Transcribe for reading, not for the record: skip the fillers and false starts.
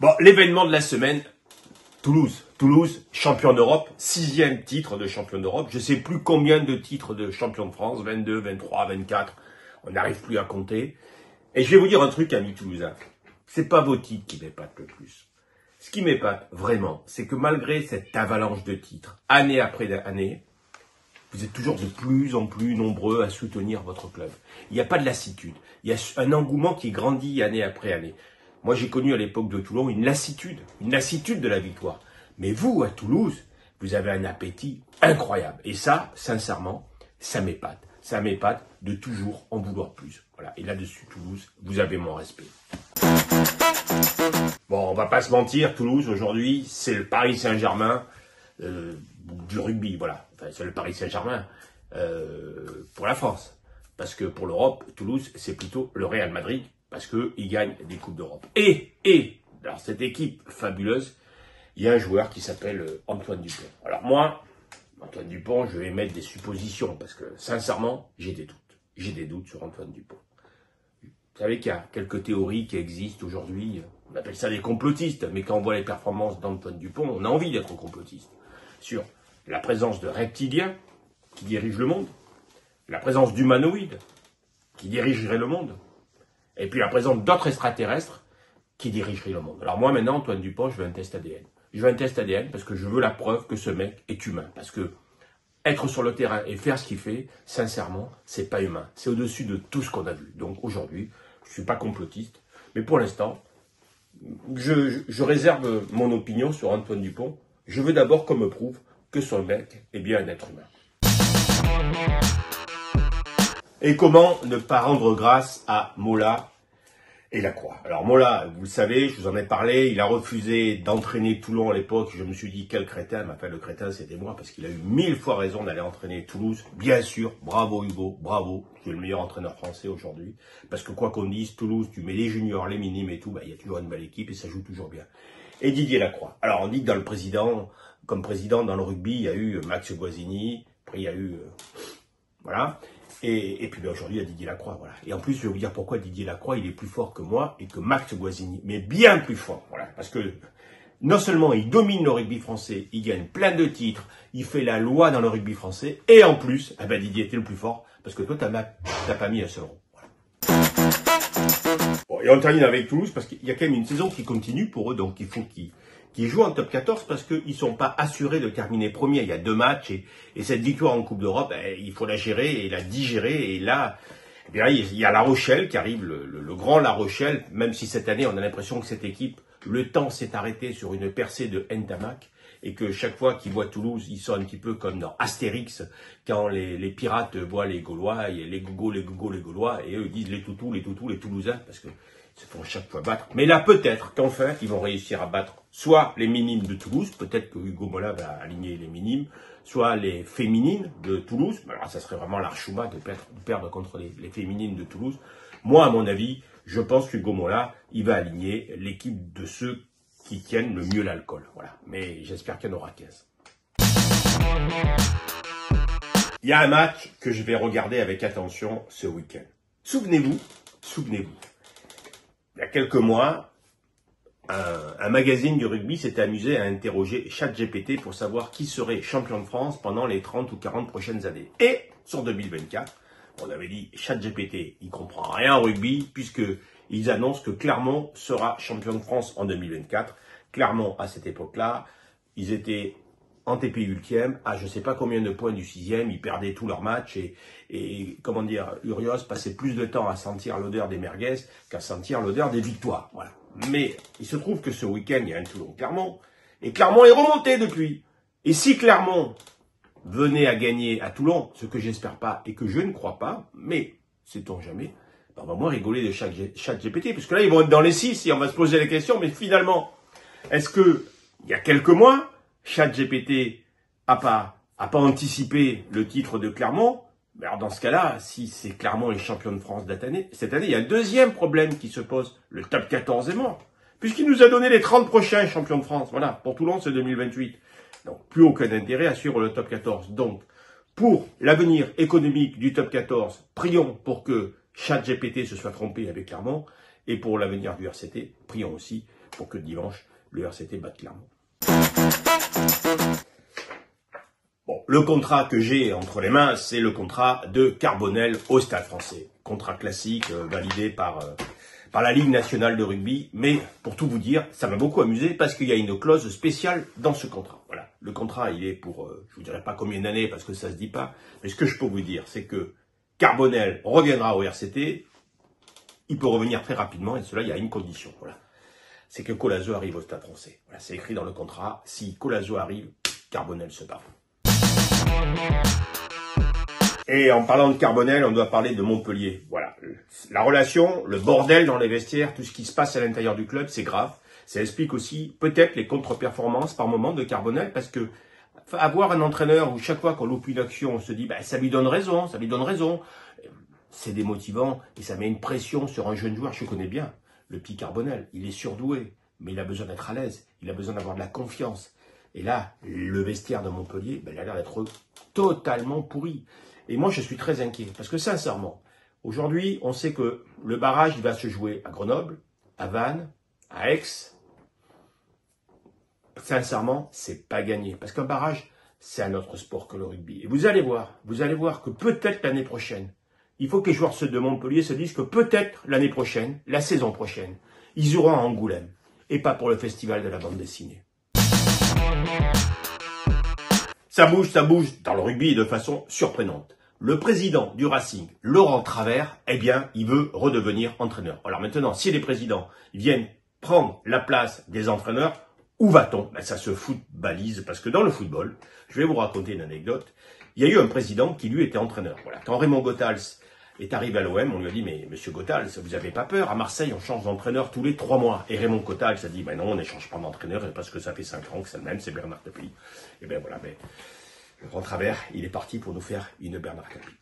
Bon, l'événement de la semaine, Toulouse. Toulouse, champion d'Europe, 6e titre de champion d'Europe. Je ne sais plus combien de titres de champion de France, 22, 23, 24, on n'arrive plus à compter. Et je vais vous dire un truc, amis toulousains, c'est pas vos titres qui m'épatent le plus. Ce qui m'épate vraiment, c'est que malgré cette avalanche de titres, année après année, vous êtes toujours de plus en plus nombreux à soutenir votre club. Il n'y a pas de lassitude, il y a un engouement qui grandit année après année. Moi, j'ai connu à l'époque de Toulon une lassitude de la victoire. Mais vous, à Toulouse, vous avez un appétit incroyable. Et ça, sincèrement, ça m'épate. Ça m'épate de toujours en vouloir plus. Voilà. Et là-dessus, Toulouse, vous avez mon respect. Bon, on va pas se mentir, Toulouse, aujourd'hui, c'est le Paris Saint-Germain du rugby. Voilà. Enfin, c'est le Paris Saint-Germain pour la France. Parce que pour l'Europe, Toulouse, c'est plutôt le Real Madrid. Parce qu'ils gagnent des Coupes d'Europe. Alors cette équipe fabuleuse, il y a un joueur qui s'appelle Antoine Dupont. Alors moi, Antoine Dupont, je vais mettre des suppositions, parce que sincèrement, j'ai des doutes. J'ai des doutes sur Antoine Dupont. Vous savez qu'il y a quelques théories qui existent aujourd'hui, on appelle ça des complotistes, mais quand on voit les performances d'Antoine Dupont, on a envie d'être complotiste. Sur la présence de reptiliens qui dirigent le monde, la présence d'humanoïdes qui dirigeraient le monde, et puis la présence d'autres extraterrestres qui dirigeraient le monde. Alors moi maintenant, Antoine Dupont, je veux un test ADN. Je veux un test ADN parce que je veux la preuve que ce mec est humain. Parce que être sur le terrain et faire ce qu'il fait, sincèrement, c'est pas humain. C'est au-dessus de tout ce qu'on a vu. Donc aujourd'hui, je suis pas complotiste, mais pour l'instant, je réserve mon opinion sur Antoine Dupont. Je veux d'abord qu'on me prouve que ce mec est bien un être humain. Et comment ne pas rendre grâce à Mola et Lacroix? Alors Mola, vous le savez, je vous en ai parlé, il a refusé d'entraîner Toulon à l'époque. Je me suis dit, quel crétin. Enfin, le crétin, c'était moi, parce qu'il a eu 1000 fois raison d'aller entraîner Toulouse. Bien sûr, bravo Hugo, bravo, tu es le meilleur entraîneur français aujourd'hui. Parce que quoi qu'on dise, Toulouse, tu mets les juniors, les minimes et tout, bah, il y a toujours une belle équipe et ça joue toujours bien. Et Didier Lacroix. Alors on dit que dans le président, comme président dans le rugby, il y a eu Max Guazzini, après il y a eu... voilà. Et puis aujourd'hui, il y a Didier Lacroix, voilà. Et en plus, je vais vous dire pourquoi Didier Lacroix, il est plus fort que moi et que Max Guazzini, mais bien plus fort, voilà. Parce que non seulement il domine le rugby français, il gagne plein de titres, il fait la loi dans le rugby français, et en plus, eh ben Didier était le plus fort, parce que toi, t'as pas mis un seul rond. Voilà. Bon, et on termine avec Toulouse, parce qu'il y a quand même une saison qui continue pour eux, donc il faut qu'ils jouent en top 14 parce qu'ils ne sont pas assurés de terminer premier. Il y a 2 matchs et cette victoire en Coupe d'Europe, il faut la gérer et la digérer. Et là, eh bien, il y a La Rochelle qui arrive, le grand La Rochelle, même si cette année, on a l'impression que cette équipe, le temps s'est arrêté sur une percée de Ntamak et que chaque fois qu'ils voient Toulouse, ils sont un petit peu comme dans Astérix, quand les pirates voient les Gaulois, et les Gaulois, et eux ils disent les toutous, les Toulousains, parce que se font chaque fois battre. Mais là, peut-être qu'enfin, ils vont réussir à battre soit les minimes de Toulouse, peut-être que Hugo Mola va aligner les minimes, soit les féminines de Toulouse. Alors, ça serait vraiment l'archouma de perdre contre les féminines de Toulouse. Moi, à mon avis, je pense qu'Hugo Mola, il va aligner l'équipe de ceux qui tiennent le mieux l'alcool. Voilà. Mais j'espère qu'il y en aura 15. Il y a un match que je vais regarder avec attention ce week-end. Souvenez-vous, il y a quelques mois, un magazine du rugby s'était amusé à interroger ChatGPT pour savoir qui serait champion de France pendant les 30 ou 40 prochaines années. Et sur 2024, on avait dit ChatGPT, il comprend rien au rugby puisque ils annoncent que Clermont sera champion de France en 2024. Clermont, à cette époque-là, ils étaient en TP 8e, à je ne sais pas combien de points du 6e, ils perdaient tous leurs matchs et comment dire, Urios passait plus de temps à sentir l'odeur des merguez qu'à sentir l'odeur des victoires. Voilà. Mais il se trouve que ce week-end, il y a un Toulon-Clermont, et Clermont est remonté depuis. Et si Clermont venait à gagner à Toulon, ce que j'espère pas et que je ne crois pas, mais sait-on jamais, ben on va moins rigoler de ChatGPT, parce que là, ils vont être dans les 6 et on va se poser la question, mais finalement, est-ce que, il y a quelques mois, ChatGPT a pas anticipé le titre de Clermont? Alors dans ce cas-là, si c'est Clermont les champions de France cette année, il y a un deuxième problème qui se pose. Le top 14 est mort. Puisqu'il nous a donné les 30 prochains champions de France. Voilà, pour Toulon, c'est 2028. Donc, plus aucun intérêt à suivre le top 14. Donc, pour l'avenir économique du top 14, prions pour que ChatGPT se soit trompé avec Clermont. Et pour l'avenir du RCT, prions aussi pour que dimanche, le RCT batte Clermont. Bon, le contrat que j'ai entre les mains, c'est le contrat de Carbonel au Stade Français. Contrat classique, validé par la Ligue nationale de rugby. Mais pour tout vous dire, ça m'a beaucoup amusé parce qu'il y a une clause spéciale dans ce contrat. Voilà, le contrat, il est pour, je vous dirai pas combien d'années parce que ça se dit pas. Mais ce que je peux vous dire, c'est que Carbonel reviendra au RCT. Il peut revenir très rapidement et cela, il y a une condition. Voilà, c'est que Collazo arrive au Stade Français. Voilà, c'est écrit dans le contrat. Si Collazo arrive, Carbonel se barre. Et en parlant de Carbonel, on doit parler de Montpellier. Voilà, la relation, le bordel dans les vestiaires, tout ce qui se passe à l'intérieur du club, c'est grave. Ça explique aussi peut-être les contre-performances par moment de Carbonel, parce que avoir un entraîneur où chaque fois qu'on loupe une action, on se dit ça lui donne raison, c'est démotivant et ça met une pression sur un jeune joueur. Je connais bien le petit Carbonel, il est surdoué, mais il a besoin d'être à l'aise, il a besoin d'avoir de la confiance. Et là, le vestiaire de Montpellier, il a l'air d'être totalement pourri. Et moi, je suis très inquiet. Parce que sincèrement, aujourd'hui, on sait que le barrage, il va se jouer à Grenoble, à Vannes, à Aix. Sincèrement, c'est pas gagné. Parce qu'un barrage, c'est un autre sport que le rugby. Et vous allez voir que peut-être l'année prochaine, il faut que les joueurs de Montpellier se disent que peut-être l'année prochaine, la saison prochaine, ils iront à Angoulême. Et pas pour le festival de la bande dessinée. Ça bouge dans le rugby de façon surprenante. Le président du Racing, Laurent Travers, eh bien, il veut redevenir entraîneur. Alors maintenant, si les présidents viennent prendre la place des entraîneurs, où va-t-on? Ça se footballise, parce que dans le football, je vais vous raconter une anecdote, il y a eu un président qui, lui, était entraîneur. Voilà. Quand Raymond Goethals est arrivé à l'OM, on lui a dit, mais monsieur Goethals, vous n'avez pas peur? À Marseille, on change d'entraîneur tous les 3 mois. Et Raymond Goethals a dit, non, on n'échange pas d'entraîneur, parce que ça fait 5 ans que c'est le même, c'est Bernard Tapie. Et bien voilà, Laurent Travers, il est parti pour nous faire une Bernard Tapie.